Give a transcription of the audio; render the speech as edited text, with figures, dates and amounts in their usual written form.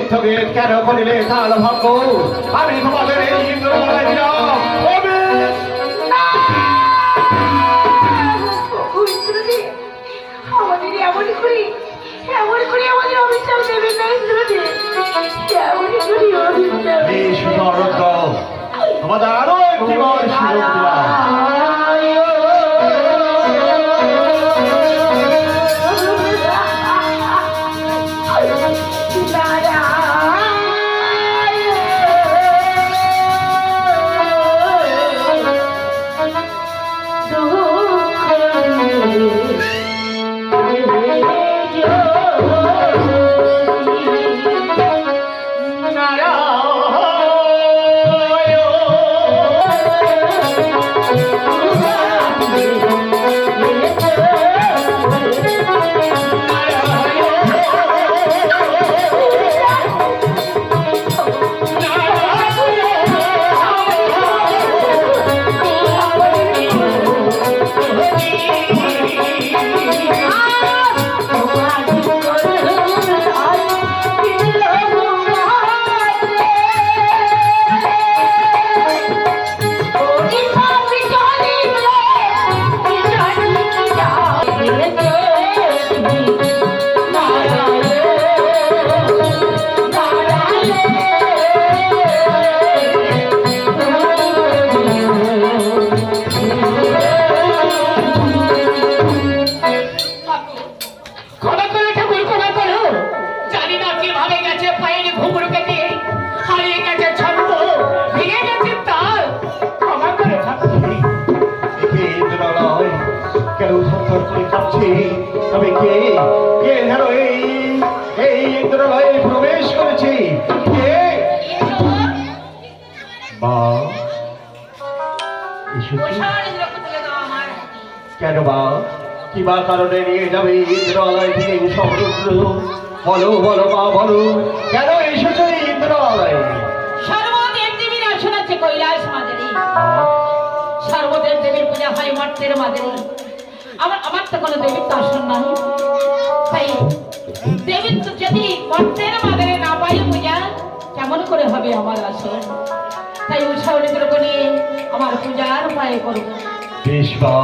স্থগিত কেন করিলে কাল ভঙ্গ? আমি তোমাদের এই ইন্দ্রমালায় দিলাম আমাদের এমন করে আমাদের অভিশাপ দেবেন না ইন্দ্রদেব, এমন করে অভিশাপ। তোমাদের আরো একটি বার সুযোগ দিলাম। তবে কে কে যেন এই ইন্দ্রালয়ে প্রবেশ করেছে? কে? বা কেন বা কি বা কারণে নিয়ে যাবে ইন্দ্রালয় থেকে সমুদ্র? বলো বলো মা বলো, কেন এসেছো এই ইন্দ্রালয়ে? সর্বদেব দেবীর আসন আছে কৈলাস মাদেরী। সর্বদেব দেবীর পূজা হয় মর্তের মাদেরী। আমার তো কোনো দেবীর দর্শন নাই, তাই দেবীর তো যদি মর্তের মাদেরী না পাই পূজা কেমন করে হবে আমার আসন? তাই উৎসবের নিয়ে আমার পূজার উপায় করবো। বেশ বা